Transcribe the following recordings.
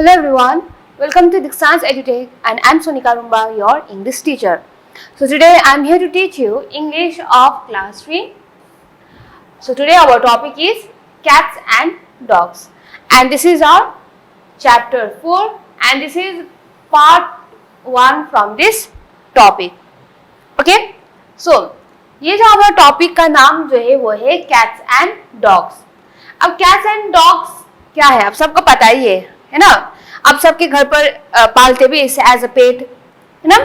Hello everyone, welcome to Dixon's EduTech and I'm Sonika Rumba, your English teacher. So today I'm here to teach you English of class 3. So today our topic is cats and dogs and this is our chapter 4 and this is part 1 from this topic. Okay, so ये जो हमारा topic का नाम जो है वो है cats and dogs. अब कैट्स एंड डॉग्स क्या है आप सबको पता ही है ना. आप सबके घर पर पालते भी इसे एज अ पेट है ना.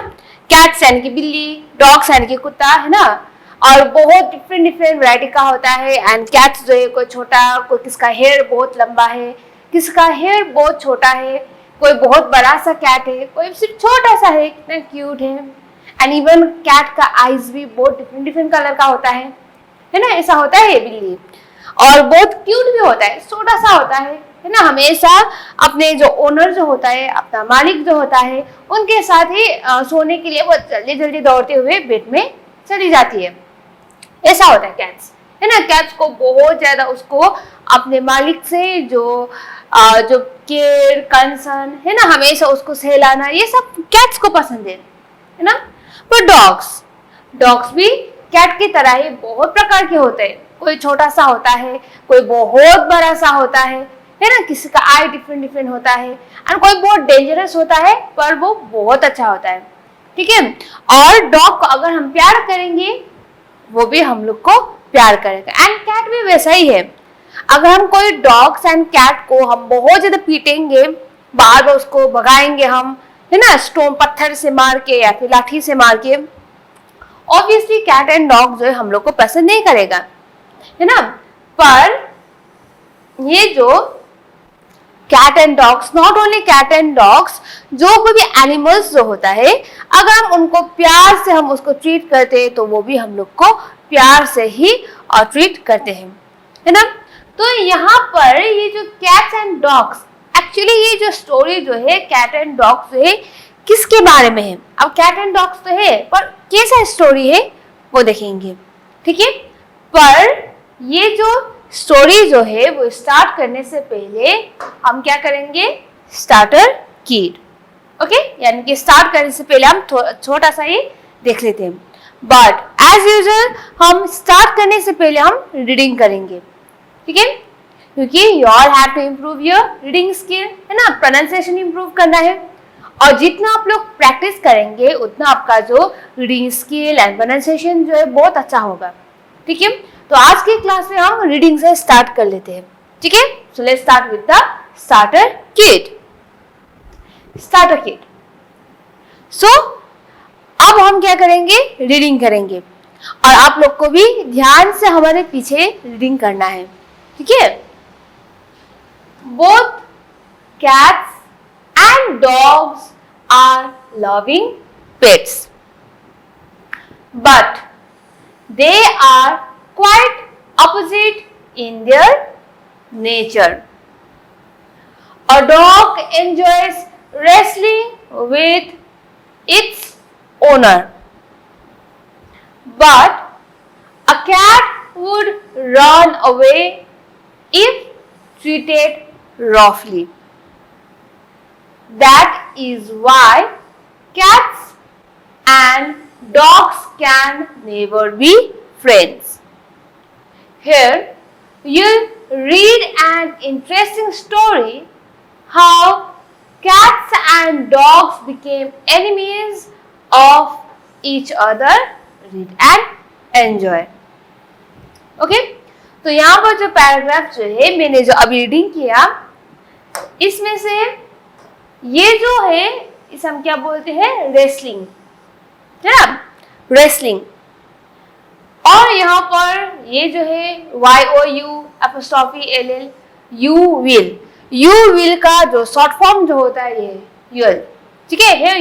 कैट्स यानी कि बिल्ली, डॉग्स यानी कि कुत्ता है ना. और बहुत डिफरेंट वैरायटी का होता है. एंड कैट्स जो है कोई छोटा, कोई किसका हेयर बहुत लंबा है, किसका हेयर बहुत छोटा है, कोई बहुत बड़ा सा कैट है, कोई सिर्फ छोटा सा है, कितना क्यूट है. एंड इवन कैट का आईज भी बहुत डिफरेंट कलर का होता है ना. ऐसा होता है बिल्ली. और बहुत क्यूट भी होता है, छोटा सा होता है ना. हमेशा अपने जो ओनर जो होता है, अपना मालिक जो होता है, उनके साथ ही सोने के लिए वो जल्दी दौड़ते हुए बेड में चली जाती है. ऐसा होता है कैट्स है ना. कैट्स को बहुत ज्यादा उसको अपने मालिक से जो केयर कंसर्न है ना, हमेशा उसको सहलाना, ये सब कैट्स को पसंद है ना. पर डॉग्स भी कैट की तरह ही बहुत प्रकार के होते हैं. कोई छोटा सा होता है, कोई बहुत बड़ा सा होता है ना. किसी का आई डिफरेंट होता है और कोई बहुत डेंजरस होता है पर वो बहुत अच्छा होता है. ठीक है. और डॉग को अगर हम प्यार करेंगे वो भी हम लोग को प्यार करेगा. एंड कैट भी वैसा ही है. अगर हम कोई डॉग्स एंड कैट को हम बहुत ज्यादा पीटेंगे, बार बार उसको भगाएंगे हम है ना, स्टोन पत्थर से मार के या फिर लाठी से मार के, ऑब्वियसली कैट एंड डॉग जो है हम लोग को पसंद नहीं करेगा है ना. पर ये जो cat and dogs, not only cat and dogs, जो कोई भी एनिमल्स जो होता है, अगर हम उनको प्यार से हम उसको ट्रीट करते हैं तो वो भी हम लोग को प्यार से ही ट्रीट करते हैं है ना. तो यहाँ पर ये जो कैट्स एंड डॉग्स, एक्चुअली ये जो स्टोरी जो है कैट एंड डॉग्स जो है किसके बारे में है. अब कैट एंड डॉग्स तो है पर कैसा स्टोरी है वो देखेंगे. ठीक है. पर ये जो स्टोरी जो है वो स्टार्ट करने से पहले हम क्या करेंगे, स्टार्टर किट. ओके, यानी कि स्टार्ट करने से पहले हम छोटा सा ये देख लेते हैं. बट एज यूजुअल हम स्टार्ट करने से पहले हम रीडिंग करेंगे. ठीक है, क्योंकि you all have to improve your reading skill है ना. प्रोनाउंसिएशन इम्प्रूव करना है और जितना आप लोग प्रैक्टिस करेंगे उतना आपका जो रीडिंग स्किल एंड प्रोनाउंसिएशन जो है बहुत अच्छा होगा. ठीक है. तो आज की क्लास में हम रीडिंग से स्टार्ट कर लेते हैं. ठीक है. So let's start with the starter kit. Starter kit. So अब हम क्या करेंगे, रीडिंग करेंगे और आप लोग को भी ध्यान से हमारे पीछे रीडिंग करना है. ठीक है. Both cats and dogs are loving pets but they are quite opposite in their nature. A dog enjoys wrestling with its owner, but a cat would run away if treated roughly. That is why cats and dogs can never be friends. Here you'll read an interesting story how cats and dogs became enemies of each other. Read and enjoy. Okay? तो यहाँ पर जो paragraph जो है मैंने जो अभी reading किया, इसमें से ये जो है इसे हम क्या बोलते हैं, रेसलिंग है ना. रेसलिंग. और यहाँ पर ये जो है YOU यू विल का जो शॉर्ट फॉर्म जो होता है ये यूल. ठीक है. Here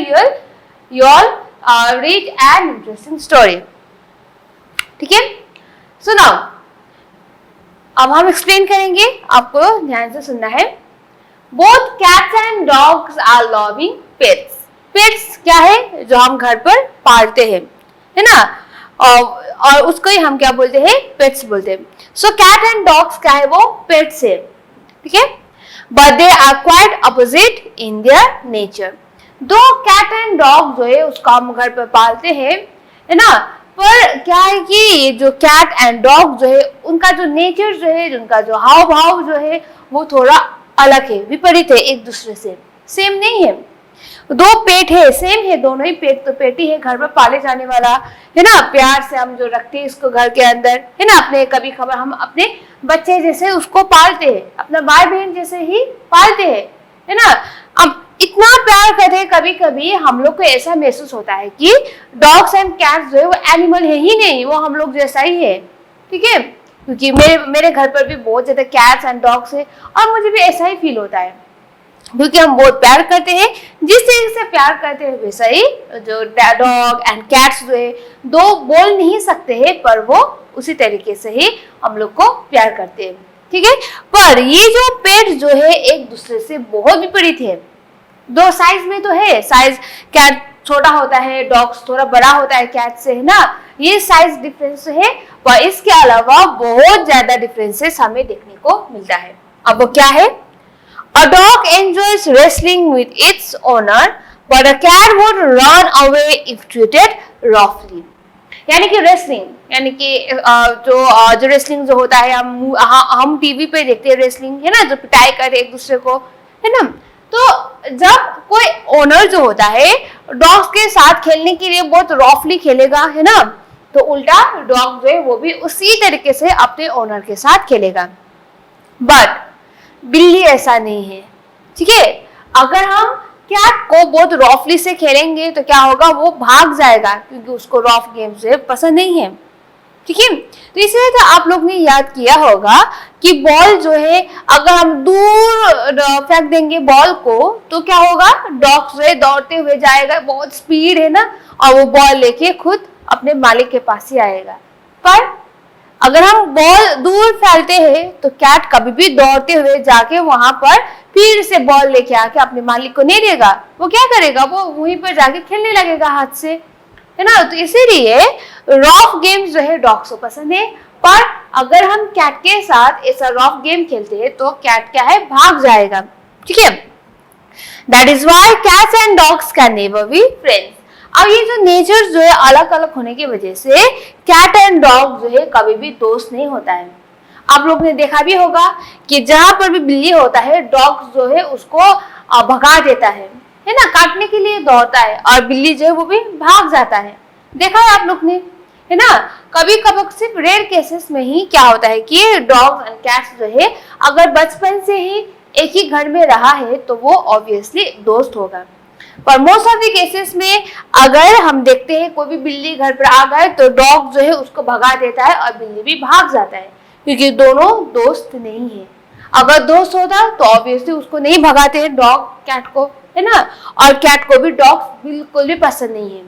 you all read an interesting story. ठीक है. सो नाउ अब हम एक्सप्लेन करेंगे, आपको ध्यान से सुनना है. Both cats and dogs are loving pets. Pets क्या है, जो हम घर पर पालते हैं है ना, और उसको ही हम क्या बोलते हैं, पेट्स बोलते हैं. सो कैट एंड डॉग्स क्या है, वो पेट्स है. ठीक है. but they are quite opposite in their nature. दो कैट एंड डॉग जो है उसको हम घर पर पालते हैं, है ना, पर क्या है कि ये जो कैट एंड डॉग जो है उनका जो नेचर जो है, उनका जो हाव भाव जो है वो थोड़ा अलग है, विपरीत है, एक दूसरे से सेम नहीं है। दो पेट है, सेम है, दोनों ही पेट तो पेटी है, घर पर पाले जाने वाला, है ना, प्यार से हम जो रखते हैं इसको घर के अंदर, है ना, अपने कभी खबर हम अपने बच्चे जैसे उसको पालते हैं, अपना भाई बहन जैसे ही पालते हैं, है ना। अब इतना प्यार करते हैं, कभी कभी हम लोग को ऐसा महसूस होता है कि डॉग्स एंड कैट्स जो है वो एनिमल है ही नहीं, वो हम लोग जैसा ही है, ठीक है, क्योंकि मेरे घर पर भी बहुत ज्यादा कैट्स एंड डॉग्स है और मुझे भी ऐसा ही फील होता है, क्योंकि हम बहुत प्यार करते हैं, जिस तरीके से प्यार करते हैं वैसा ही जो डॉग एंड कैट्स जो है दो बोल नहीं सकते हैं पर वो उसी तरीके से ही हम लोग को प्यार करते हैं, ठीक है। पर ये जो पेट जो है एक दूसरे से बहुत विपरीत है, दो साइज में तो है, साइज कैट छोटा होता है, डॉग्स थोड़ा बड़ा होता है कैट से, है ना, ये साइज डिफरेंस है, पर इसके अलावा बहुत ज्यादा डिफरेंसेस हमें देखने को मिलता है। अब वो क्या है? A dog enjoys wrestling with its owner, but a cat would run away if treated roughly. यानी कि रेसलिंग, यानी कि जो रेसलिंग जो होता है हम टीवी पे देखते हैं रेसलिंग, है ना, जो पिटाई करे एक दूसरे को, है ना, तो जब कोई ओनर जो होता है डॉग्स के साथ खेलने के लिए बहुत रफली खेलेगा, है ना, तो उल्टा डॉग जो है वो भी उसी तरीके से अपने ओनर के साथ खेलेगा। बट बिल्ली ऐसा नहीं है, ठीक है। अगर हम कैट को बहुत रफली से खेलेंगे तो क्या होगा, वो भाग जाएगा, क्योंकि उसको रफ गेम से पसंद नहीं है, ठीक है। तो इसलिए तो आप लोग ने याद किया होगा कि बॉल जो है अगर हम दूर फेंक देंगे बॉल को तो क्या होगा, डॉग जो है दौड़ते हुए जाएगा, बहुत स्पीड है ना, और वो बॉल लेके खुद अपने मालिक के पास ही आएगा। पर अगर हम बॉल दूर फैलते हैं तो कैट कभी भी दौड़ते हुए जाके वहां पर फिर से बॉल लेके आके अपने मालिक को नहीं देगा, वो क्या करेगा, वो वहीं पर जाके खेलने लगेगा हाथ से, है ना। तो इसीलिए रफ गेम्स जो है डॉग्स को पसंद है, पर अगर हम कैट के साथ ऐसा रफ गेम खेलते हैं तो कैट क्या है, भाग जाएगा, ठीक है। That is why cats and dogs can never be friends. अब ये जो नेचर जो है अलग अलग होने की वजह से कैट एंड डॉग जो है कभी भी दोस्त नहीं होता है। आप लोग ने देखा भी होगा कि जहां पर भी बिल्ली होता है डॉग जो है उसको भगा देता है ना, काटने के लिए दौड़ता है, और बिल्ली जो है वो भी भाग जाता है, देखा है आप लोग ने, है ना। कभी कभी सिर्फ रेयर केसेस में ही क्या होता है कि डॉग एंड कैट्स जो है अगर बचपन से ही एक ही घर में रहा है तो वो ऑब्वियसली दोस्त होगा। पर मोस्ट ऑफ द केसेस में अगर हम देखते हैं कोई भी बिल्ली घर पर आ गए तो डॉग जो है उसको भगा देता है और बिल्ली भी भाग जाता है, क्योंकि दोनों दोस्त नहीं है। अगर दोस्त होता तो ऑब्वियसली उसको नहीं भगाते हैं डॉग कैट को, है ना, और कैट को भी डॉग्स बिल्कुल भी पसंद नहीं है।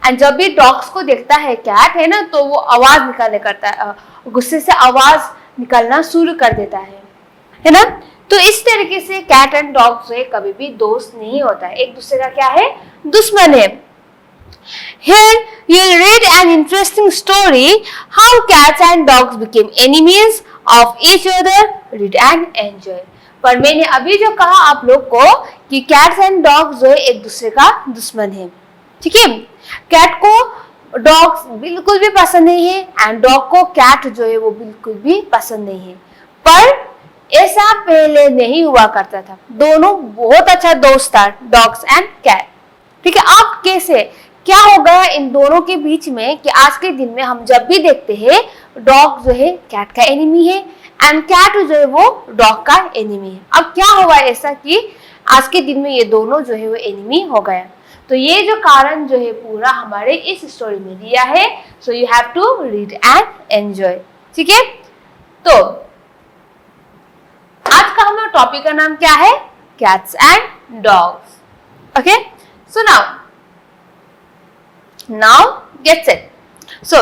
एंड जब भी डॉग्स को देखता है कैट, है ना, तो वो आवाज निकालने करता है, गुस्से से आवाज निकालना शुरू कर देता है ना। तो इस तरीके से कैट एंड डॉग जो है कभी भी दोस्त नहीं होता है, एक दूसरे का क्या है, दुश्मन है। Here you'll read an interesting story how cats and dogs became enemies of each other. Read and enjoy. पर मैंने अभी जो कहा आप लोग को कि कैट्स एंड डॉग्स जो है एक दूसरे का दुश्मन है, ठीक है। कैट को डॉग्स बिल्कुल भी पसंद नहीं है एंड डॉग को कैट जो है वो बिल्कुल भी पसंद नहीं है। पर ऐसा पहले नहीं हुआ करता था, दोनों बहुत अच्छा दोस्त था, डॉग्स एंड कैट, ठीक है। अब कैसे क्या हो गया इन दोनों के बीच में कि आज के दिन में हम जब भी देखते हैं डॉग जो है कैट का एनिमी है एंड कैट जो है वो डॉग का एनिमी है। अब क्या हुआ ऐसा कि आज के दिन में ये दोनों जो है वो एनिमी हो गया। तो ये जो कारण जो है पूरा हमारे इस स्टोरी में दिया है, so you have to read and enjoy, ठीक है। तो आज का हमारा टॉपिक का नाम क्या है, cats and dogs, okay. So now get set. So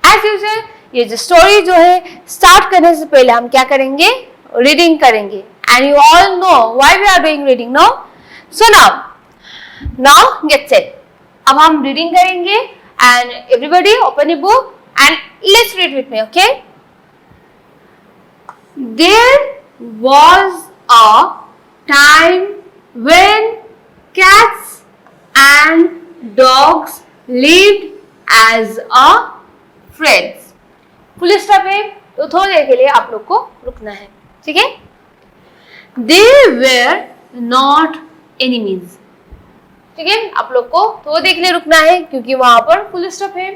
as usual ये जो स्टोरी जो है स्टार्ट करने से पहले हम क्या करेंगे, रीडिंग करेंगे, and you all know why we are doing reading no. So now get set. अब हम रीडिंग करेंगे and everybody open a book and let's read with me, okay. There was a time when cats and dogs lived as a friends. Full stop है तो थोड़ी देर के लिए आप लोग को रुकना है, ठीक है. They were not enemies. ठीक है, आप लोग को थोड़ी देर के लिए रुकना है क्योंकि वहां पर फुल स्टॉप है.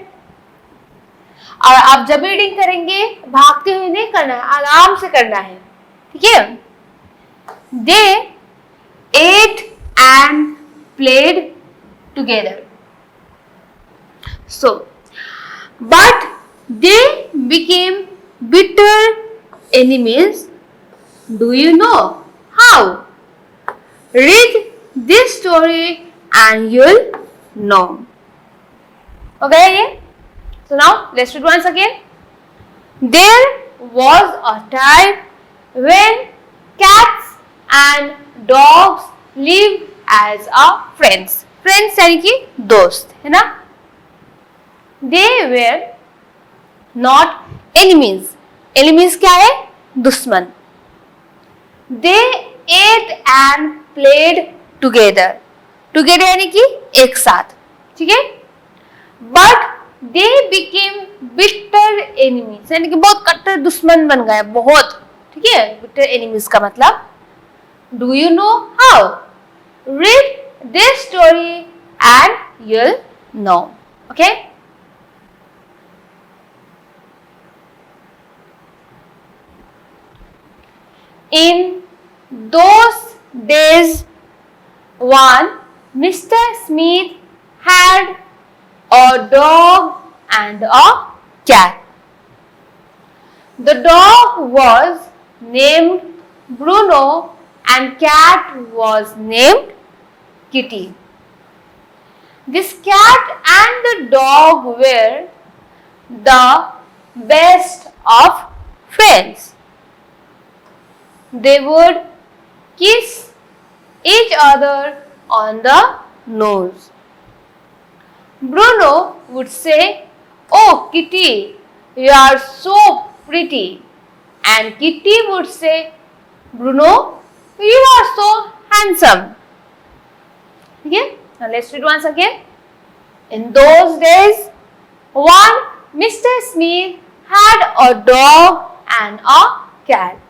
और आप जब रीडिंग करेंगे भागते हुए नहीं करना है, आराम से करना है, ठीक है. They ate and played together. So, but they became bitter enemies. Do you know how? Read this story and you'll know. Okay, yeah? So now let's read once again. There was a time when cats and dogs lived as a friends. Friends यानी कि दोस्त, है ना? They were not enemies. Enemies क्या है? दुश्मन. They ate and played together. Together यानी कि एक साथ, ठीक है? But they became bitter enemies. यानी कि बहुत कट्टर दुश्मन बन गए, बहुत, ठीक है? Bitter enemies का मतलब Do you know how? Read this story and you'll know. Okay? In those days, one Mr. Smith had a dog and a cat. The dog was named Bruno and cat was named Kitty. This cat and the dog were the best of friends. They would kiss each other on the nose. Bruno would say, "Oh Kitty, you are so pretty." And Kitty would say, "Bruno, you are so handsome." Okay, now let's read once again. In those days, one Mr. Smith had a dog and a cat.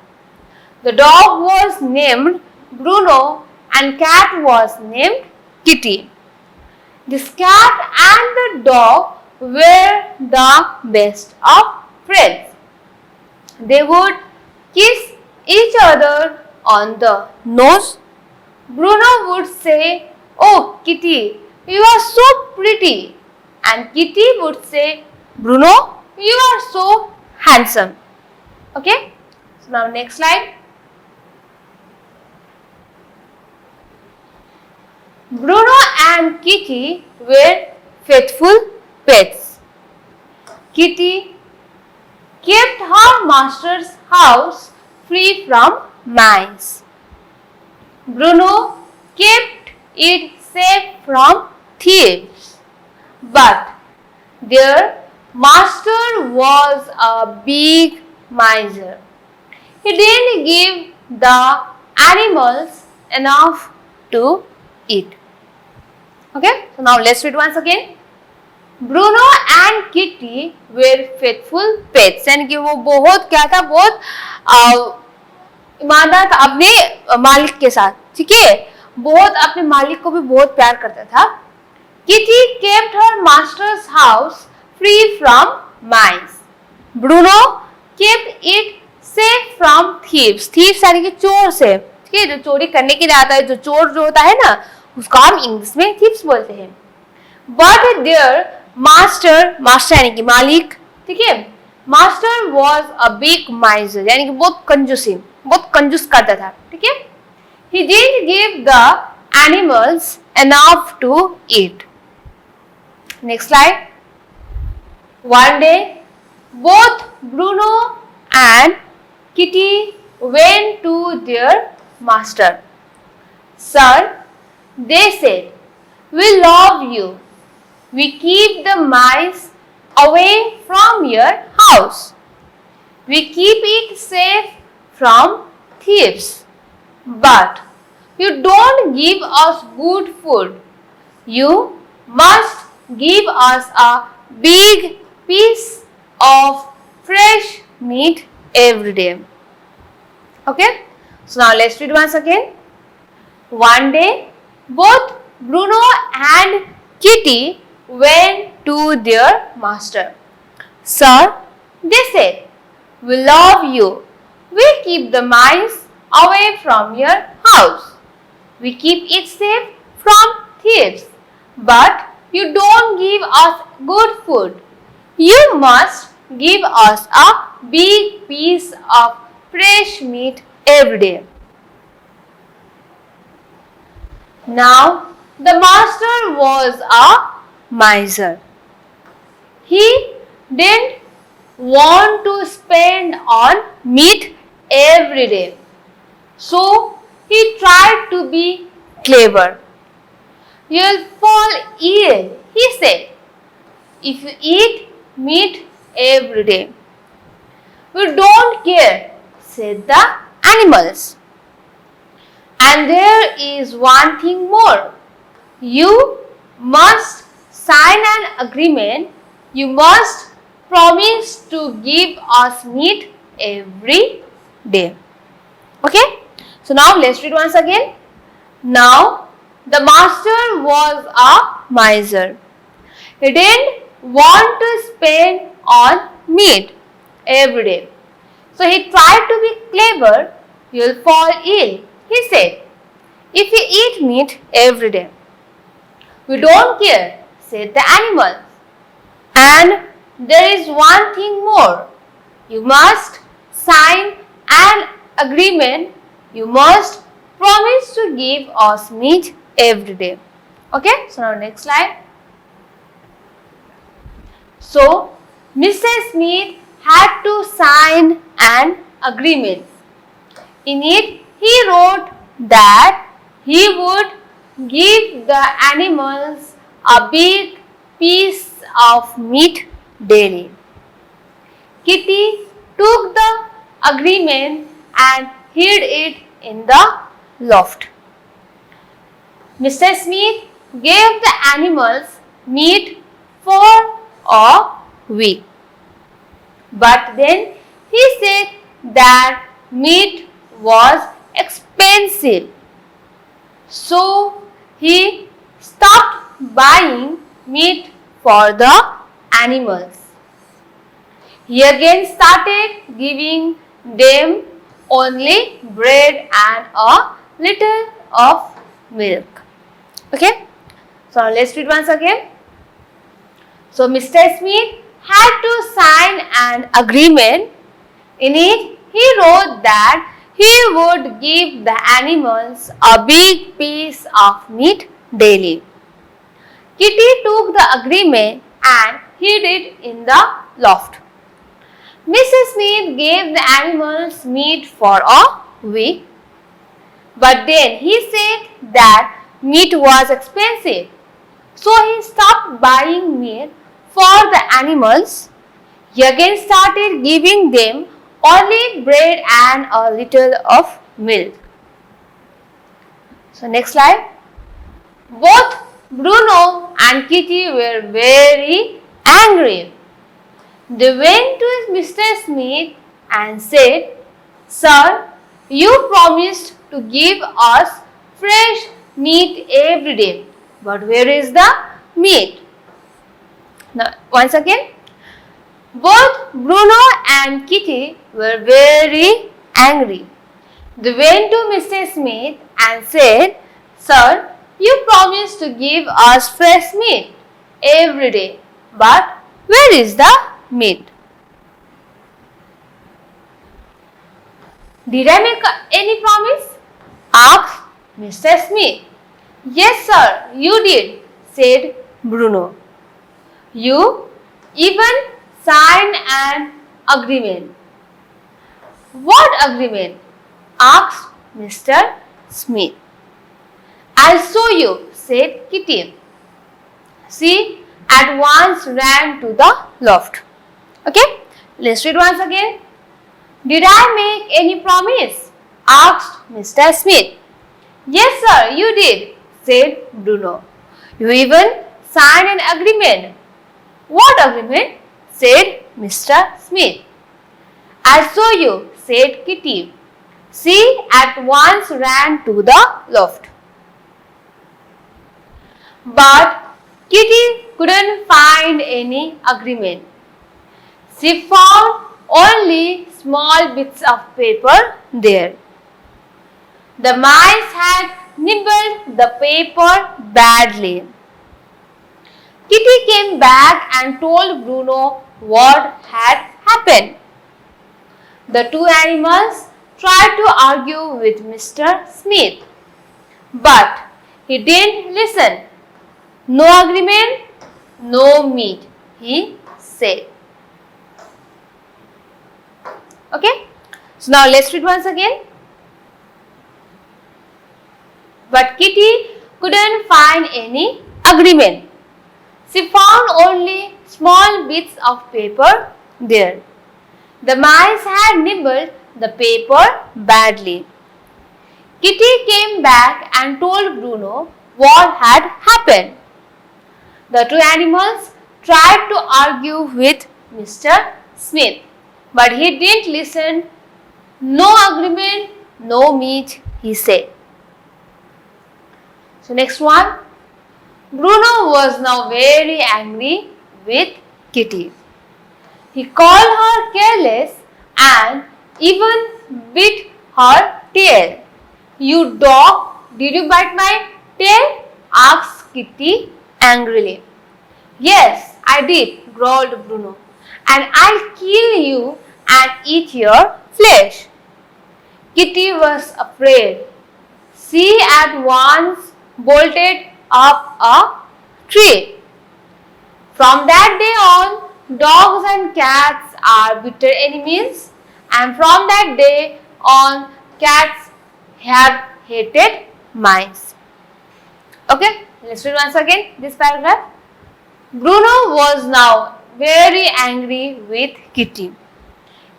The dog was named Bruno and cat was named Kitty. This cat and the dog were the best of friends. They would kiss each other on the nose. Bruno would say, "Oh Kitty, you are so pretty." And Kitty would say, "Bruno, you are so handsome." Okay, so now next slide. Bruno and Kitty were faithful pets. Kitty kept her master's house free from mice. Bruno kept it safe from thieves. But their master was a big miser. He didn't give the animals enough to eat. Okay, so now let's read once again. Bruno and Kitty were faithful pets. यानी कि वो बहुत क्या था, बहुत ईमानदार था अपने मालिक के साथ, ठीक है? बहुत अपने मालिक को भी बहुत प्यार करता था. Kitty kept her master's house free from mice. Bruno kept it safe from thieves. Thieves यानी कि चोर से, ठीक है? जो चोरी करने के लिए आता है, जो चोर जो होता है ना, उसका हम इंग्लिश में थीप्स बोलते हैं. But their master यानी कि मालिक, ठीक है? Master was a big miser यानी कि बहुत कंजूस करता था, ठीक है? He didn't give the animals enough to eat. Next slide. One day, both Bruno and Kitty went to their master. "Sir," they said, "we love you. We keep the mice away from your house. We keep it safe from thieves. But you don't give us good food. You must give us a big piece of fresh meat every day. Okay? So now let's read once again. One day, both Bruno and Kitty went to their master. Sir, they said, we love you. We keep the mice away from your house. We keep it safe from thieves. But you don't give us good food. You must give us a big piece of fresh meat every day. Now, the master was a miser. He didn't want to spend on meat every day. So, he tried to be clever. You'll fall ill, he said, if you eat meat every day. We don't care, said the animals. And there is one thing more. You must sign an agreement. You must promise to give us meat every day. Okay? So now let's read once again. Now the master was a miser. He didn't want to spend on meat every day. So he tried to be clever. You'll fall ill, he said, if you eat meat every day. We don't care, said the animals. And there is one thing more. You must sign an agreement. You must promise to give us meat every day. Okay, so now next slide. So, Mr. Smith had to sign an agreement. In it, he wrote that he would give the animals a big piece of meat daily. Kitty took the agreement and hid it in the loft. Mr. Smith gave the animals meat for a week. But then he said that meat was expensive. So he stopped buying meat for the animals. He again started giving them only bread and a little of milk. Okay? So let's read once again. So Mr. Smith had to sign an agreement. In it, he wrote that he would give the animals a big piece of meat daily. Kitty took the agreement and hid it in the loft. Mrs. Smith gave the animals meat for a week, but then he said that meat was expensive. So he stopped buying meat for the animals. He again started giving them only bread and a little of milk. So next slide. Both Bruno and Kitty were very angry. They went to Mr. Smith and said, Sir, you promised to give us fresh meat every day, but where is the meat? Now, once again, both Bruno and Kitty were very angry. They went to Mr. Smith and said, Sir, you promised to give us fresh meat every day, but where is the meat? Did I make any promise? Asked Mr. Smith. Yes, sir, you did, said Bruno. You even signed an agreement. What agreement? Asked Mr. Smith. I'll show you, said Kitty. She at once ran to the loft. Okay, let's read once again. Did I make any promise? Asked Mr. Smith. Yes, sir, you did, said Bruno. You even signed an agreement. What agreement? Said Mr. Smith. I'll show you, said Kitty. She at once ran to the loft. But Kitty couldn't find any agreement. She found only small bits of paper there. The mice had nibbled the paper badly. Kitty came back and told Bruno what had happened. The two animals tried to argue with Mr. Smith, but he didn't listen. No agreement, no meat, he said. Okay, so now let's read once again. But Kitty couldn't find any agreement. She found only small bits of paper there. The mice had nibbled the paper badly. Kitty came back and told Bruno what had happened. The two animals tried to argue with Mr. Smith, but he didn't listen. No agreement, no meat, he said. So next one. Bruno was now very angry with Kitty. He called her careless and even bit her tail. You dog, did you bite my tail? Asked Kitty angrily. Yes, I did, growled Bruno, and I'll kill you and eat your flesh. Kitty was afraid. She at once bolted up a tree. From that day on, dogs and cats are bitter enemies, and from that day on, cats have hated mice. Okay, let's read once again this paragraph. Bruno was now very angry with Kitty.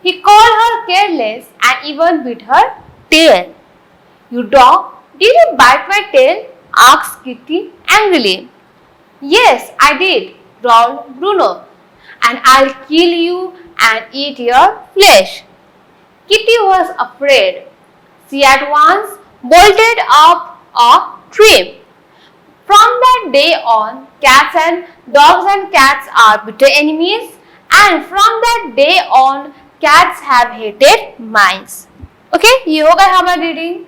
He called her careless and even bit her tail. You dog, did you bite my tail? Asked Kitty angrily. Yes, I did, growled Bruno, and I'll kill you and eat your flesh. Kitty was afraid. She at once bolted up a tree. From that day on, dogs and cats are bitter enemies, and from that day on, cats have hated mice. Okay, ये हो गया हमारा reading.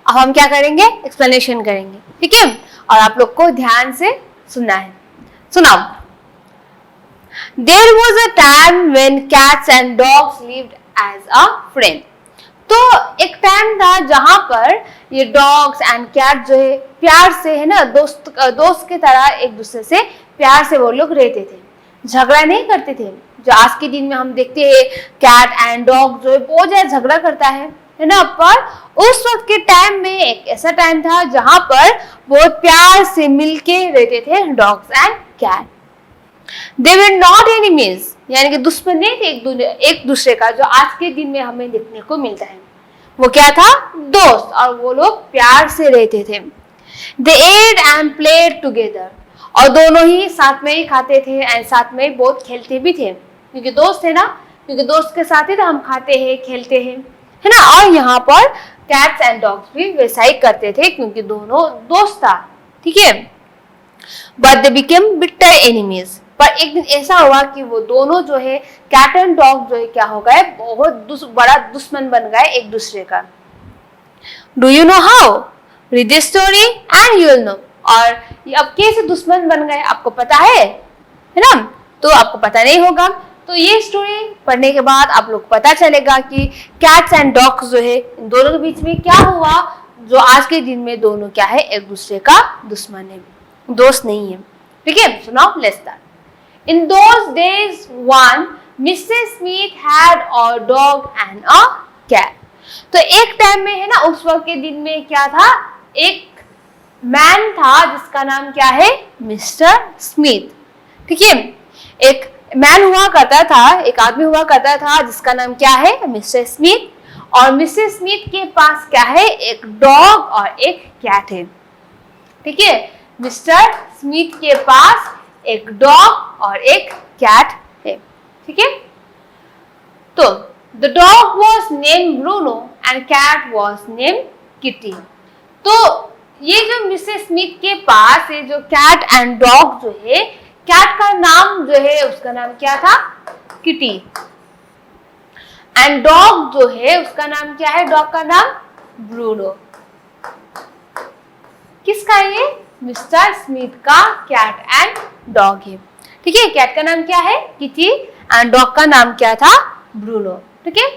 अब हम क्या करेंगे, explanation करेंगे, ठीक है, और आप लोग को ध्यान से सुनना है. सुनाओ. There was a time when cats and dogs lived as a friend. तो एक टाइम था जहां पर ये डॉग्स एंड कैट जो है प्यार से है ना, दोस्त की तरह एक दूसरे से प्यार से वो लोग रहते थे, झगड़ा नहीं करते थे. जो आज के दिन में हम देखते हैं कैट एंड डॉग जो है बहुत ज्यादा झगड़ा करता है ना, पर उस वक्त के टाइम में एक ऐसा टाइम था जहां पर बहुत प्यार से मिलके रहते थे dogs and cat. They were not enemies, यानी कि दुश्मन नहीं थे एक दूसरे का, जो आज के दिन में हमें देखने को मिलता है. वो क्या था, दोस्त, और वो लोग प्यार से रहते थे. They ate and played together, और दोनों ही साथ में ही खाते थे एंड साथ में बहुत खेलते भी थे, क्योंकि दोस्त है ना, क्योंकि दोस्त के साथ ही तो हम खाते हैं खेलते हैं, है ना. और यहाँ पर कैट्स एंड डॉग्स भी वैसा ही करते थे क्योंकि दोनों दोस्त था, ठीक है. But they became bitter enemies, पर एक दिन ऐसा हुआ कि वो दोनों जो है कैट एंड डॉग जो है क्या हो गए, बहुत बड़ा दुश्मन बन गए एक दूसरे का. Do you know how? Read this story and you will know. और अब कैसे दुश्मन बन गए आपको पता है ना, तो आपको पता नहीं होगा, तो ये स्टोरी पढ़ने के बाद आप लोग पता चलेगा कि कैट्स एंड डॉग्स जो है इन दोनों के बीच में क्या हुआ, जो आज के दिन में दोनों क्या है, एक दूसरे का दुश्मन है, दोस्त नहीं है, ठीक है. So now let's start. In those days, Mrs. Smith had a dog and a cat. तो एक टाइम में है ना, उस वक्त के दिन में क्या था, एक मैन था जिसका नाम क्या है, मिस्टर स्मिथ। ठीक है, एक मैन हुआ करता था, एक आदमी हुआ करता था जिसका नाम क्या है, मिस्टर स्मिथ। और मिस्टर स्मिथ के पास क्या है, एक डॉग और एक कैट है। ठीक है, मिस्टर स्मिथ के पास एक डॉग और एक कैट है। ठीक है, तो the dog was name Bruno and cat was name Kitty. तो ये जो मिस्टर स्मिथ के पास है जो कैट एंड डॉग जो है, कैट का नाम जो है उसका नाम क्या था, किटी। एंड डॉग जो है उसका नाम क्या है, डॉग का नाम ब्रूनो। किसका है ये, मिस्टर स्मिथ का कैट एंड डॉग है। ठीक है, कैट का नाम क्या है, किटी, एंड डॉग का नाम क्या था, ब्रूनो। ठीक है,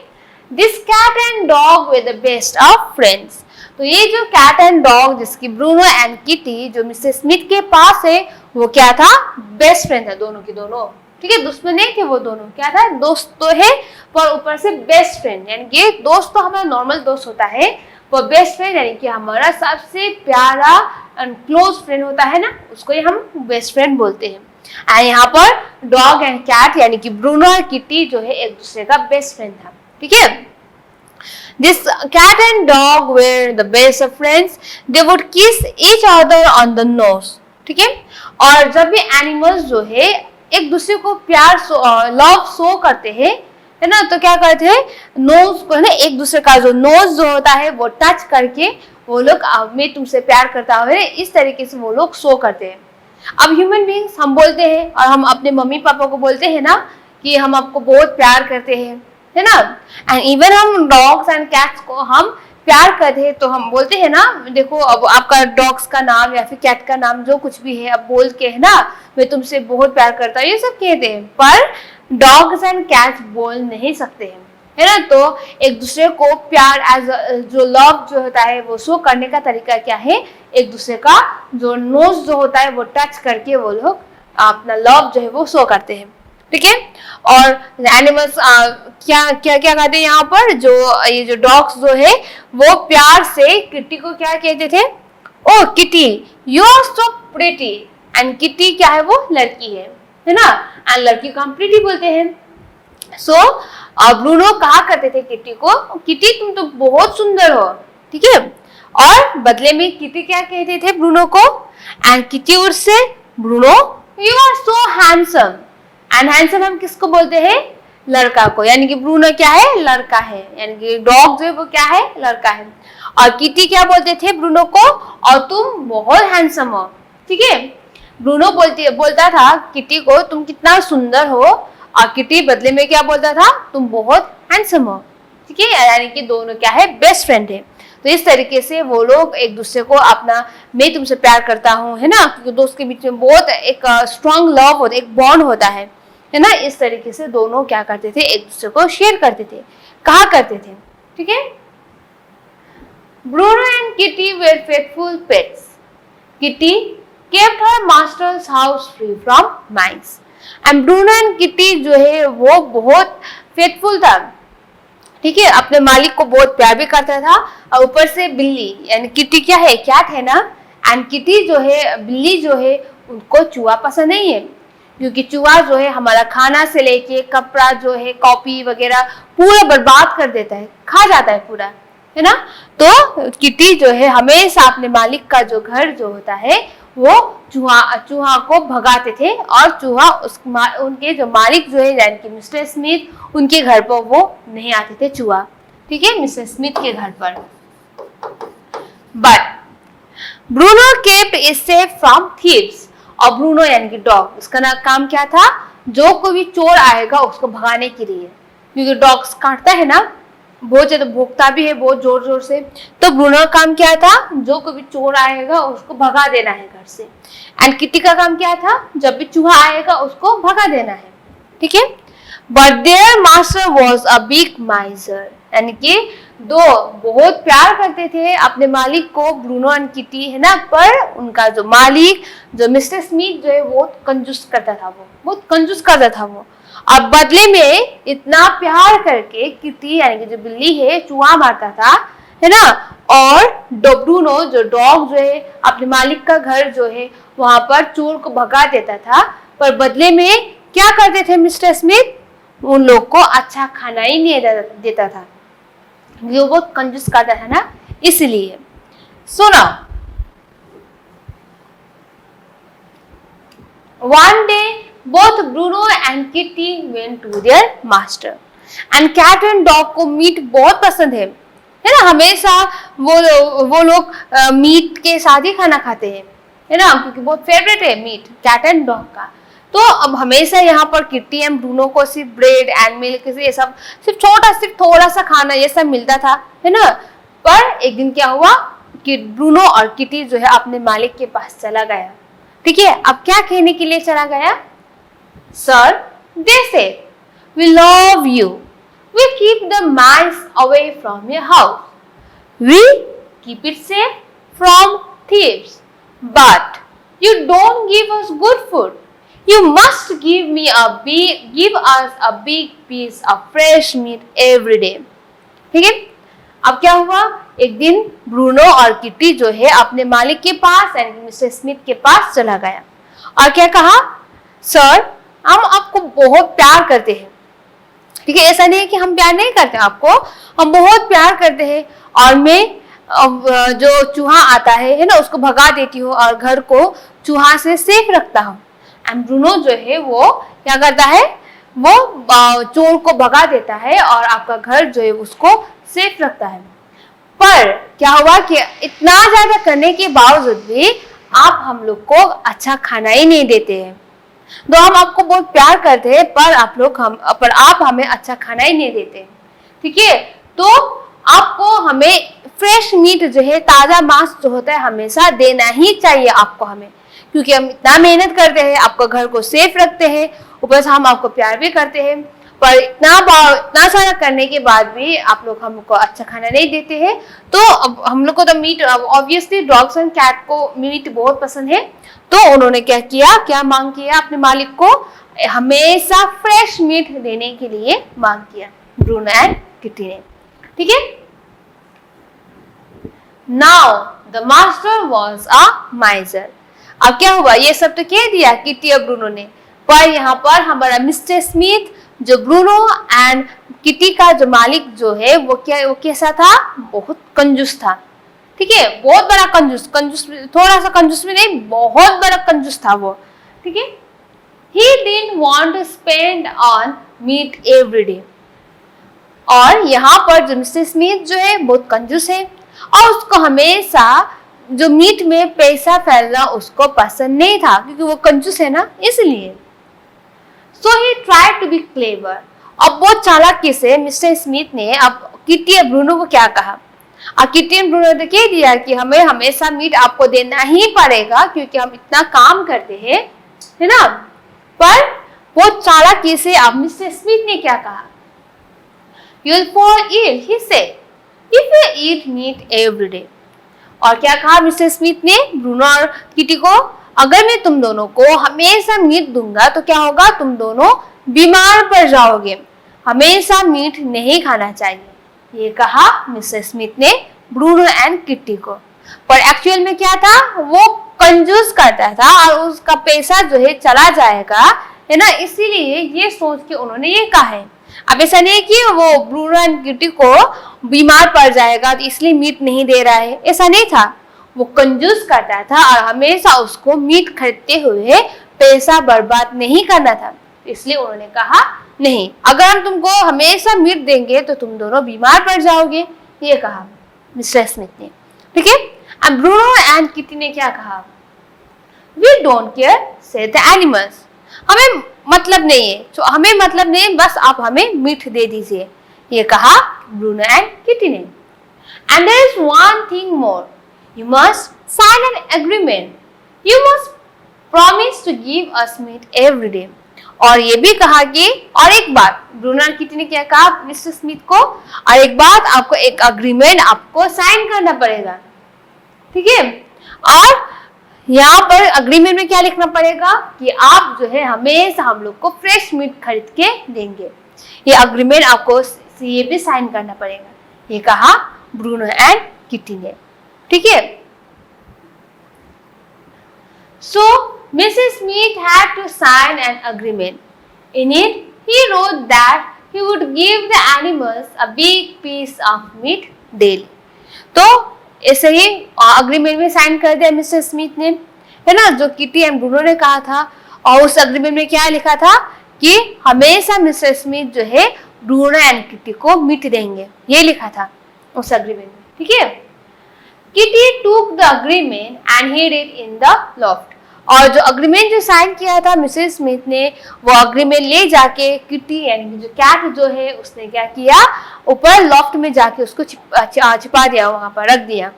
this cat and dog were the best of friends. तो ये जो कैट एंड डॉग जिसकी ब्रूनो एंड किटी जो मिस्टर स्मिथ के पास है, वो क्या था, बेस्ट फ्रेंड है दोनों की दोनों। ठीक है, दुश्मन नहीं थे वो दोनों, क्या था, दोस्त तो है पर ऊपर से बेस्ट फ्रेंड। यानी कि दोस्त तो हमारा नॉर्मल दोस्त होता है, वो बेस्ट फ्रेंड यानी कि हमारा सबसे प्यारा एंड क्लोज फ्रेंड होता है ना, उसको ही हम बेस्ट फ्रेंड बोलते हैं। एंड यहाँ पर डॉग एंड कैट यानी कि ब्रूनो और किटी जो है एक दूसरे का बेस्ट फ्रेंड था। ठीक है, this cat and dog were the best of friends, they would kiss each other on the nose. ठीक है, और जब भी एनिमल्स जो है एक दूसरे को प्यार लव शो करते हैं, है ना, तो क्या करते हैं, नोज को, है ना, एक दूसरे का जो नोज जो होता है वो टच करके वो लोग मैं तुमसे प्यार करता हूँ, इस तरीके से वो लोग शो करते हैं। अब ह्यूमन बीइंग्स हम बोलते हैं और हम अपने मम्मी पापा को बोलते हैं ना कि हम आपको बहुत प्यार करते हैं, है ना। एंड इवन हम डॉग्स एंड कैट्स को हम प्यार करते हैं तो हम बोलते हैं ना, देखो अब आपका डॉग्स का नाम या फिर कैट का नाम जो कुछ भी है अब बोल के, है ना, मैं तुमसे बहुत प्यार करता हूँ, ये सब कहते हैं। पर डॉग्स एंड कैट्स बोल नहीं सकते हैं, है ना। तो एक दूसरे को प्यार एज जो लव जो होता है वो शो करने का तरीका क्या है, एक दूसरे का जो नोज जो होता है वो टच करके वो लोग अपना लव जो है वो शो करते हैं। ठीक है, और एनिमल्स क्या क्या क्या कहते हैं यहाँ पर, जो ये जो डॉग्स जो है वो प्यार से किटी को क्या कहते थे, oh Kitty you are so pretty. And Kitty क्या है, वो लड़की है ना, एंड लड़की को हम प्रिटी बोलते हैं। सो ब्रूनो कहा करते थे किटी को, किटी तुम तो बहुत सुंदर हो। ठीक है, और बदले में किटी क्या कहते थे ब्रूनो को, and Kitty would say Bruno you are so handsome. And handsome हम किसको बोलते हैं, लड़का को, यानी कि ब्रूनो क्या है, लड़का है, यानी कि डॉग जो है वो क्या है, लड़का है। और किटी क्या बोलते थे ब्रूनो को, और तुम बहुत हैंडसम हो। ठीक है, ब्रूनो बोलता था किटी को तुम कितना सुंदर हो, और किटी बदले में क्या बोलता था, तुम बहुत हैंडसम हो। ठीक है, यानी कि दोनों क्या है, बेस्ट फ्रेंड है। तो इस तरीके से वो लोग एक दूसरे को अपना मैं तुमसे प्यार करता हूँ, है ना, क्योंकि दोस्त के बीच में बहुत एक स्ट्रॉन्ग लव होता है, एक बॉन्ड होता है ना। इस तरीके से दोनों क्या करते थे, एक दूसरे को शेयर करते थे, कहा करते थे। ठीक है, Bruno and Kitty were faithful pets. Kitty kept her master's house free from mice. And Bruno and Kitty जो है वो बहुत फेथफुल था। ठीक है, अपने मालिक को बहुत प्यार भी करता था, और ऊपर से बिल्ली यानी किटी क्या है, कैट है ना, एंड किटी जो है बिल्ली जो है उनको चूहा पसंद नहीं है, क्योंकि चूहा जो है हमारा खाना से लेके कपड़ा जो है कॉपी वगैरह पूरा बर्बाद कर देता है, खा जाता है पूरा, है ना। तो किटी जो है हमेशा अपने मालिक का जो घर जो होता है वो चूहा को भगाते थे, और चूहा उनके जो मालिक जो है यानी कि मिस्टर स्मिथ उनके घर पर वो नहीं आते थे चूहा। ठीक है, मिस्टर स्मिथ के घर पर। But Bruno kept is safe from thieves. और ब्रूनो यानी कि डॉग, उसका ना काम क्या था, जो कोई भी चोर आएगा उसको भगाने के लिए, क्योंकि डॉग्स काटता है ना, बहुत ज्यादा भोगता भी है बहुत जोर जोर से। तो ब्रूनो का काम क्या था, जो कोई भी चोर आएगा उसको भगा देना है घर से। एंड किटी का काम क्या था, जब भी चूहा आएगा उसको भगा देना है। ठीक है, but their master was a big माइजर। यानी कि दो बहुत प्यार करते थे अपने मालिक को, ब्रूनो एंड किटी, है ना, पर उनका जो मालिक जो मिस्टर स्मिथ जो है वो कंजूस करता था, वो बहुत कंजूस करता था वो। अब बदले में इतना प्यार करके किटी यानी कि जो बिल्ली है चूहा मारता था, है ना, और ब्रूनो जो डॉग जो है अपने मालिक का घर जो है वहां पर चोर को भगा देता था, पर बदले में क्या करते थे मिस्टर स्मिथ, उन लोग को अच्छा खाना ही नहीं देता था, वो बहुत कंजूस करता था ना, इसलिए। सुना, one day both Bruno and Kitty went to their master and cat and dog को मीट बहुत पसंद है ना, हमेशा वो लोग मीट के साथ ही खाना खाते हैं, है ना, क्योंकि बहुत फेवरेट है मीट कैट एंड डॉग का। तो अब हमेशा यहाँ पर किट्टी एंड ब्रूनो को सिर्फ ब्रेड एंड मिल्क ये सब सिर्फ थोड़ा सा खाना ये सब मिलता था, है ना। पर एक दिन क्या हुआ कि ब्रूनो और किट्टी जो है अपने मालिक के पास चला गया, ठीक है। अब क्या कहने के लिए चला गया? Sir, they said, we love you, we keep the mice away from your house, we keep it safe from thieves, but you don't give us good food, you must give us a big piece of fresh meat every day, ठीक है। अब क्या हुआ, एक दिन Bruno और kitty जो है अपने मालिक के पास यानी मिस्टर स्मिथ के पास चला गया और क्या कहा, सर हम आपको बहुत प्यार करते हैं, ठीक है, ऐसा नहीं है कि हम प्यार नहीं करते आपको, हम बहुत प्यार करते हैं और मैं जो चूहा आता है ना, उसको भगा देती हूँ और घर को चूहा से सेफ रखता हूँ। एंड ब्रूनो जो है वो क्या करता है, वो चोर को भगा देता है और आपका घर जो है उसको सेफ रखता है। पर क्या हुआ कि इतना ज्यादा करने के बावजूद भी आप हम लोग को अच्छा खाना ही नहीं देते हैं, तो हम आपको बहुत प्यार करते हैं पर आप हमें अच्छा खाना ही नहीं देते, ठीक है। तो आपको हमें फ्रेश मीट जो है, ताजा मांस जो होता है हमेशा देना ही चाहिए आपको हमें, क्योंकि हम इतना मेहनत करते हैं, आपका घर को सेफ रखते हैं, ऊपर से हम आपको प्यार भी करते हैं, पर इतना सारा करने के बाद भी आप लोग हमको अच्छा खाना नहीं देते हैं। तो अब हम लोग को तो meat, obviously dogs and cat को मीट बहुत पसंद है, तो उन्होंने क्या मांग किया अपने मालिक को, हमेशा फ्रेश मीट देने के लिए मांग किया ब्रूनो एंड किट्टी ने, ठीक है। Now the master was a माइजर। अब क्या हुआ, ये सब तो कह दिया किट्टी और ब्रूनो ने, पर यहाँ पर हमारा मिस्टर स्मिथ जो ब्रूनो एंड किट्टी का जो मालिक जो है वो कैसा था, बहुत कंजूस था, ठीक है, बहुत बड़ा कंजूस, थोड़ा सा कंजूस भी नहीं, बहुत बड़ा कंजूस था वो, ठीक है। He didn't want to spend on meat every day। और यहाँ पर जो मिस्टर स्मिथ जो है बहुत कंजूस है और उसको हमेशा जो मीट में पैसा फैलना उसको पसंद नहीं था, क्योंकि वो कंजूस है ना, इसलिए। So he tried to be clever। अब बहुत चालाकी से मिस्टर स्मिथ ने अब किट्टी और ब्रूनो को क्या कहा, अब किट्टी और ब्रूनो ने कह दिया कि हमें हमेशा मीट आपको देना ही पड़ेगा क्योंकि हम इतना काम करते हैं, है ना। पर बहुत चालाकी से अब मिस्टर स्मिथ ने क्या कहा, You'll fall ill, he said, if you eat meat every day। और क्या कहा मिस्टर स्मिथ ने ब्रूनो और किट्टी को, अगर मैं तुम दोनों को हमेशा मीट दूंगा तो क्या होगा, तुम दोनों बीमार पड़ जाओगे, हमेशा मीट नहीं खाना चाहिए, ये कहा मिस्टर स्मिथ ने ब्रूनो एंड किट्टी को। पर एक्चुअल में क्या था, वो कंजूस करता था और उसका पैसा जो है चला जाएगा, है ना, इसीलिए ये सोच के उन्होंने ये कहा है। अब ऐसा नहीं कि वो ब्रूनो एंड किट्टी को बीमार पड़ जाएगा तो इसलिए मीट नहीं दे रहा है, ऐसा नहीं था, वो कंजूस करता था और हमेशा उसको मीट खरीदते हुए पैसा बर्बाद नहीं करना था, इसलिए उन्होंने कहा नहीं, अगर हम तुमको हमेशा मीट देंगे तो तुम दोनों बीमार पड़ जाओगे, ये कहा मिस्टर स्मिथ ने, ठीक है। अब ब्रूनो एंड किट्टी ने क्या कहा, we don't care said the animals, हमें मतलब नहीं है, तो हमें मतलब नहीं, बस आप हमें मीट दे दीजिए, ये कहा ब्रूनो एंड किट्टी ने। And there is one thing more, you must sign an agreement, you must promise to give us meat every day। और ये भी कहा कि और एक बात, ब्रूनो और किट्टी ने क्या कहा मिस्टर स्मिथ को, और एक बात, आपको एक अग्रीमेंट आपको साइन करना पड़ेगा, ठीक है। और यहाँ पर अग्रीमेंट में क्या लिखना पड़ेगा कि आप जो है हमेशा हम लोग को फ्रेश मीट खरीद के देंगे, ये अग्रीमेंट आपको ये भी साइन करना पड़ेगा, ये कहा ब्रूनो एंड किटी ने, ठीक है। So Mrs. Smith had to sign an agreement. In it, he wrote that he would give the animals a big piece of meat daily. तो ऐसे ही अग्रीमेंट में साइन कर दिया मिस्टर स्मिथ ने, है ना, जो किटी एंड ब्रूनो ने कहा था। और उस अग्रीमेंट में क्या लिखा था कि हमेशा मिस्टर स्मिथ जो है ब्रूनो एंड किटी को मीट देंगे, ये लिखा था उस अग्रीमेंट में, ठीक है। Kitty took the agreement and hid it in the loft. और जो अग्रीमेंट जो साइन किया था मिसेस स्मिथ ने, वो अग्रीमेंट ले जाके किटी यानी जो कैट जो है उसने क्या किया, ऊपर लॉफ्ट में जाके उसको छिपा दिया, वहां पर रख दिया,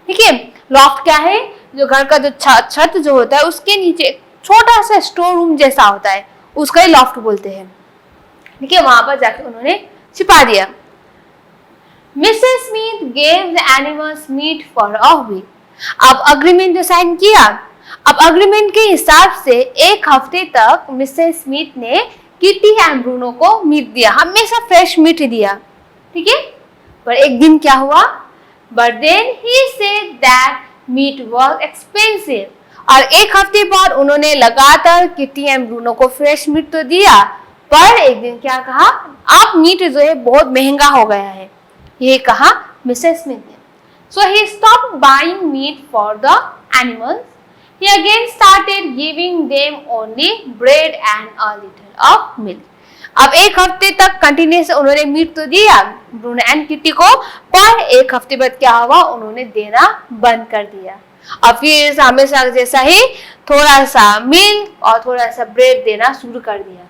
ठीक है। लॉफ्ट क्या है, जो घर का जो छत जो होता है उसके नीचे छोटा सा स्टोर रूम जैसा होता है, उसका ही लॉफ्ट बोलते हैं, ठीक है। वहां पर जाके उन्होंने छिपा दिया। Mrs Smith gave the animals meat for a week. अब अग्रीमेंट जो साइन किया, अब अग्रीमेंट के हिसाब से एक हफ्ते तक मिसेस स्मिथ ने किटी एंड ब्रूनो को मीट दिया, हमेशा फ्रेश मीट दिया, ठीक है। पर एक दिन क्या हुआ, but then he said that meat was expensive. और एक हफ्ते बाद उन्होंने लगातार किटी एंड ब्रूनो को फ्रेश मीट तो दिया, पर एक दिन क्या कहा, अब मीट जो है बहुत महंगा हो गया है, ये कहा मिसेस स्मिथ ने। So he stopped buying meat for the animals. He again started giving them only bread and a little of milk. अब एक हफ्ते तक कंटिन्यूस उन्होंने मीट तो दिया ब्रूनो एंड किटी को, पर एक हफ्ते बाद क्या हुआ, उन्होंने देना बंद कर दिया। अब फिर हमेशा जैसा ही थोड़ा सा मिल्क और थोड़ा सा ब्रेड देना शुरू कर दिया।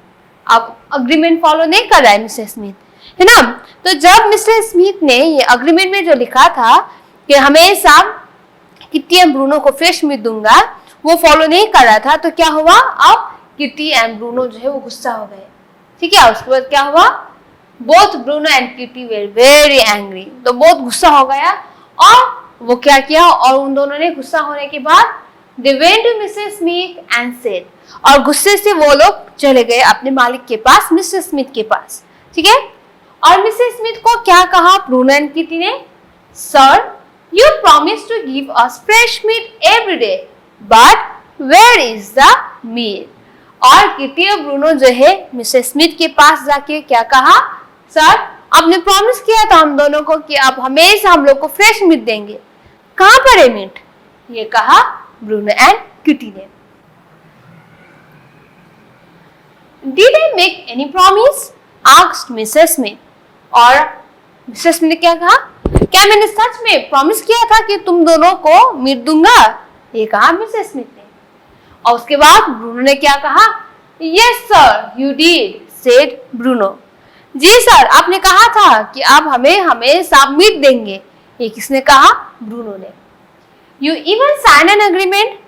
अब अग्रीमेंट फॉलो नहीं कर रहा है मिस्टर स्मिथ, है ना। तो जब मिस्टर स्मिथ ने ये अग्रीमेंट में जो लिखा था कि हमेशा किटी एंड ब्रूनो को फ्रेश मीट दूंगा, वो फॉलो नहीं कर रहा था, तो क्या हुआ, अब किटी एंड ब्रूनो जो है वो गुस्सा हो गए, ठीक है। उसके बाद क्या हुआ, both Bruno and Kitty were very angry, तो बहुत गुस्सा हो गया। और वो क्या किया, और उन दोनों ने गुस्सा होने के बाद they went to Mrs Smith and said, और गुस्से से वो लोग चले गए अपने मालिक के पास, मिस्टर स्मिथ के पास, ठीक है। और मिसेस स्मिथ को क्या कहा ब्रूनो एंड किटी ने, sir you promised to give us fresh meat every day, but where is the meat? और किटी और ब्रूनो जो है मिसेस स्मिथ के पास जाके क्या कहा, सर आपने प्रॉमिस किया था हम दोनों को कि आप हमेशा हम लोग को फ्रेश मीट देंगे, कहाँ पर है मीट, ये कहा ब्रूनो एंड किटी ने। Did I make any promise? asked Mrs. Smith. और मिसेस स्मिथ ने क्या कहा, क्या मैंने सच में प्रॉमिस किया था कि तुम दोनों को मीट दूंगा, ये कहा मिसेस स्मिथ ने। और उसके बाद ब्रूनो ने क्या कहा, yes sir you did, said Bruno. जी सर आपने कहा था कि आप हमें हमेशा मीट देंगे, ये किसने कहा, ब्रूनो ने। You even sign an agreement,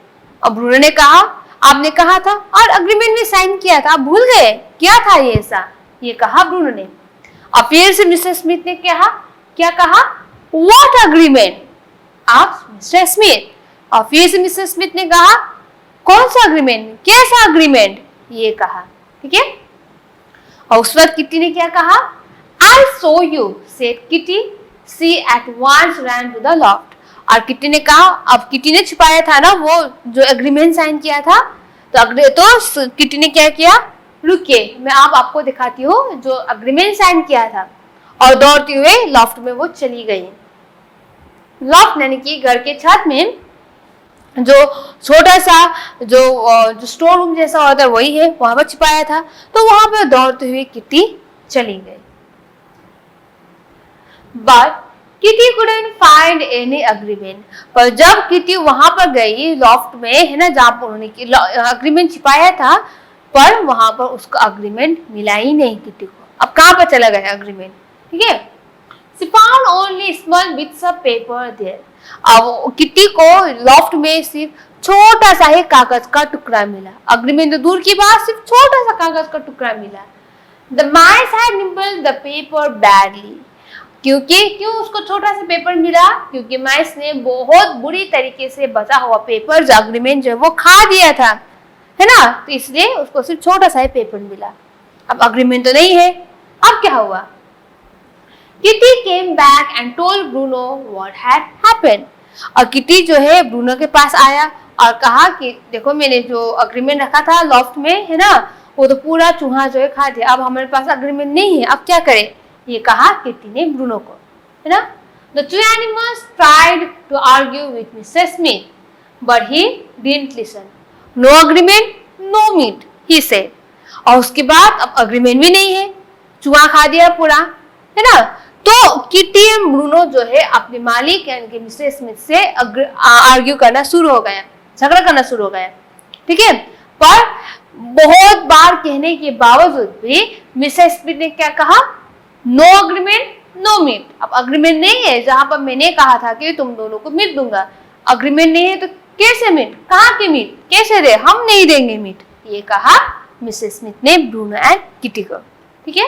और ब्रूनो ने कहा आपने कहा था और अग्रीमेंट में साइन किया था, आप भूल गए, क्या था ये ऐसा, ये कहा ब्रूनो ने। और फिर से मिसेस स्मिथ ने क्या कहा, What agreement? asked Mr. Smith. और फिर से मिसेस स्मिथ ने कहा, कौन सा अग्रीमेंट, कैसा अग्रीमेंट, ये कहा, ठीक है। और उस वक्त किटी ने क्या कहा, I saw you, said Kitty. She at once ran to the loft. और किटी ने कहा, अब किटी ने छुपाया था ना वो जो अग्रीमेंट साइन किया था, तो किटी ने क्या किया, रुकिए मैं आपको दिखाती हूँ जो अग्रीमेंट साइन किया था, और दौड़ते हुए लॉफ्ट में वो चली गई। लॉफ्ट यानी कि घर के छत में जो छोटा सा जो स्टोर रूम जैसा होता है वही है, वहां पर छिपाया था, तो वहां पर दौड़ते हुए किटी चली गई। But kitty couldn't find any agreement, पर जब किटी वहां पर गई लॉफ्ट में, है ना, जहां पर उन्होंने अग्रीमेंट छिपाया था, पर वहां पर उसका अग्रीमेंट मिला ही नहीं किटी को। अब कहां पर चला गया अग्रीमेंट, ठीक है। She found only small bits of paper there. अब किटी को लॉफ्ट में सिर्फ छोटा सा ही कागज का टुकड़ा मिला, अग्रीमेंट तो दूर की बात, सिर्फ छोटा सा कागज का टुकड़ा मिला। The mice had nibbled the paper badly. क्यों उसको छोटा सा पेपर मिला, क्योंकि माइस ने बहुत बुरी तरीके से बचा हुआ पेपर जो अग्रीमेंट जो है वो खा दिया था, है ना, तो इसलिए उसको सिर्फ छोटा सा ही पेपर मिला। अब अग्रीमेंट तो नहीं है, अब क्या हुआ, kitty came back and told Bruno what had happened. और किटी जो है ब्रूनो के पास आया और कहा कि देखो मैंने जो अग्रीमेंट रखा था लॉफ्ट में है ना, वो तो पूरा चूहा जो है खा दिया, अब हमारे पास अग्रीमेंट नहीं है, अब क्या करें, ये कहा किटी ने ब्रूनो को, है ना। The two animals tried to argue with Mr. Smith, but he didn't listen. No agreement, no meat, he said. और उसके बाद अब अग्रीमेंट भी नहीं है, चूहा खा दिया पूरा, है ना। तो किटी और ब्रूनो जो है अपने मालिक यानी कि मिस्टर स्मिथ से आर्ग्यू करना शुरू हो गया, झगड़ा करना शुरू हो गया, ठीक है। पर बहुत बार कहने के बावजूद भी मिस्टर स्मिथ ने क्या कहा, नो अग्रीमेंट नो मीट। अब अग्रीमेंट नहीं है, जहां पर मैंने कहा था कि तुम दोनों को मीट दूंगा, अग्रीमेंट नहीं है तो कैसे मीट, कहाँ की मीट, कैसे दे, हम नहीं देंगे मीट, ये कहा मिस्टर स्मिथ ने ब्रूनो एंड किटी को, ठीक है।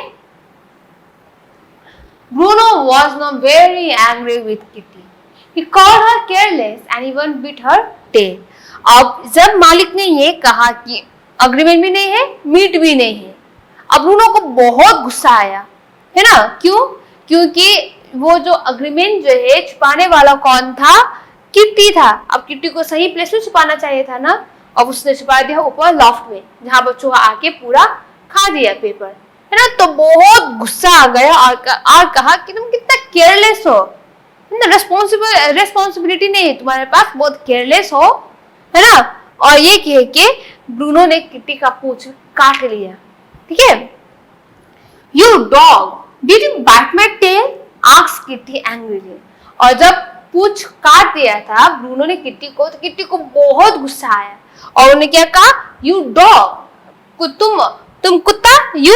Bruno was now very angry with Kitty. He called her careless and even bit her tail. अब जब मालिक ने ये कहा कि अग्रीमेंट भी नहीं है, मीट भी नहीं है, अब ब्रूनो को बहुत गुस्सा आया, है ना। क्यों? क्योंकि वो जो अग्रीमेंट जो है छुपाने वाला कौन था, किट्टी था। अब किट्टी को सही प्लेस में छुपाना चाहिए था ना, अब उसने छुपा दिया ऊपर लॉफ्ट में, जहां पर चूहा आके पूरा खा दिया पेपर, है ना। तो बहुत गुस्सा आ गया और कहा कि तुम कितना केयरलेस हो, रेस्पॉन्सिबिलिटी नहीं है तुम्हारे पास, बहुत केयरलेस हो, है ना। और ये कह के ब्रूनो ने किट्टी का पूंछ काट लिया, ठीक है। You dog did you bite my tail, asked Kitty angrily. और जब पूंछ काट दिया था ब्रूनो ने किट्टी को, तो किट्टी को बहुत गुस्सा आया और उन्होंने क्या कहा, यू डॉग, तुम कुत्ता, you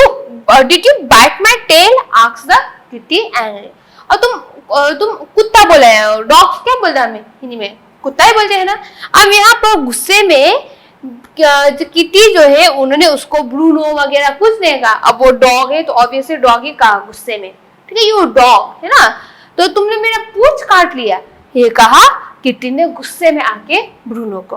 did you bite my tail, asked the Kitty angrily. और तुम कुत्ता बोले हैं, डॉग क्या बोलते हैं हमें हिंदी में, कुत्ता ही बोलते हैं ना। अब यहाँ पर गुस्से में किटी जो है उन्होंने उसको ब्रूनो वगैरह कुछ नहीं कहा, अब वो डॉग है तो ऑब्वियसली डॉग ही कहा गुस्से में, ठीक है, यू डॉग, है ना, तो तुमने मेरा पूंछ काट लिया, ये कहा किटी ने गुस्से में आके ब्रूनो को।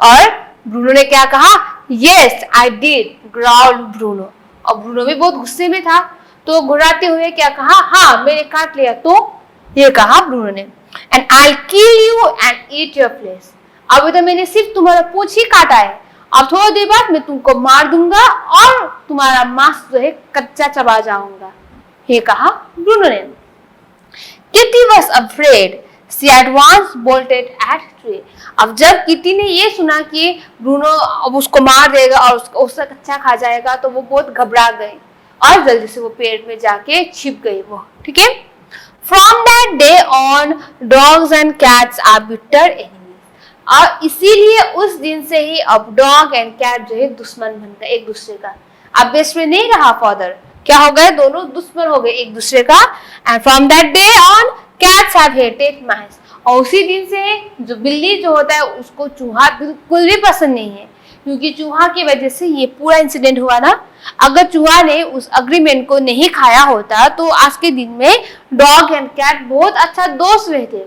और ब्रूनो ने क्या कहा, यस आई डिड, ग्राउल्ड ब्रूनो। और ब्रूनो भी बहुत गुस्से में था, तो घुराते हुए क्या कहा, हाँ मैंने काट लिया, तो ये कहा ब्रूनो ने, and I kill you and eat your flesh. अभी तो मैंने सिर्फ तुम्हारा पूंछ ही काटा है, अब थोड़ी देर बाद मैं तुमको मार दूंगा और तुम्हारा मांस जो है कच्चा चबा जाऊंगा, ये कहा ब्रूनो ने। Kitty was afraid. She at once bolted at tree. अब जब किटी ने ये सुना कि ब्रूनो अब उसको मार देगा और उसका कच्चा खा जाएगा, तो वो बहुत घबरा गई और जल्दी से वो पेड़ में जाके छिप गई वो, ठीक है। From that day on, dogs and cats are bitter enemies. और इसीलिए उस दिन से ही अब डॉग एंड कैट जो है दुश्मन बन गए एक दूसरे का। अब बेस्ट फ्रेंड नहीं रहा फादर, क्या हो गए, दोनों दुश्मन हो गए एक दूसरे का। And from that day on cats have hated mice. और उसी दिन से जो बिल्ली जो होता है उसको चूहा बिल्कुल भी पसंद नहीं है, क्योंकि चूहा की वजह से ये पूरा इंसिडेंट हुआ ना। अगर चूहा ने उस अग्रीमेंट को नहीं खाया होता तो आज के दिन में डॉग एंड कैट बहुत अच्छा दोस्त रहते,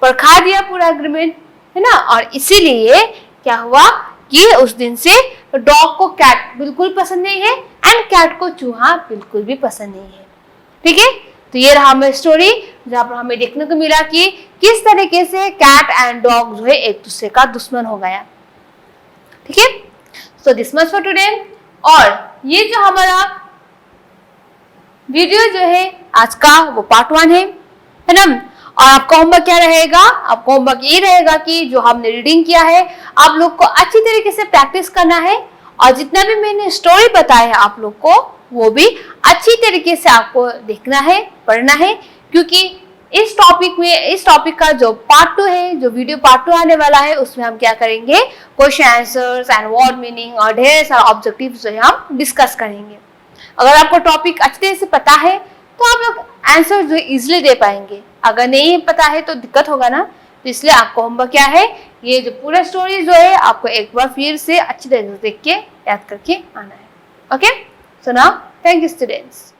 पर खा दिया पूरा अग्रीमेंट, है ना। और इसीलिए क्या हुआ कि उस दिन से डॉग को कैट बिल्कुल पसंद नहीं है एंड कैट को चूहा बिल्कुल भी पसंद नहीं है, ठीक है। तो ये रहा हमारी स्टोरी, जहाँ पर हमें देखने को मिला कि किस तरीके से कैट एंड डॉग जो है एक दूसरे का दुश्मन हो गया, ठीक है। So this much for today. और ये जो हमारा वीडियो जो है आज का वो पार्ट 1 है ना। और आपका होमवर्क क्या रहेगा, आपका होमवर्क ये रहेगा कि जो हमने रीडिंग किया है आप लोग को अच्छी तरीके से प्रैक्टिस करना है, और जितना भी मैंने स्टोरी बताया है आप लोग को वो भी अच्छी तरीके से आपको देखना है, पढ़ना है, क्योंकि इस टॉपिक का जो पार्ट 2 है, जो वीडियो पार्ट 2 आने वाला है, उसमें हम क्या करेंगे, question answers and word meaning और ढेर सारा ऑब्जेक्टिव्स जो है हम डिस्कस करेंगे। अगर आपको टॉपिक अच्छी तरह से पता है तो आप लोग आंसर जो इजिली दे पाएंगे, अगर नहीं पता है तो दिक्कत होगा ना। तो इसलिए आपको होमवर्क क्या है, ये जो पूरा स्टोरी जो है आपको एक बार फिर से अच्छी तरह से देख के याद करके आना है। Okay, so now thank you students.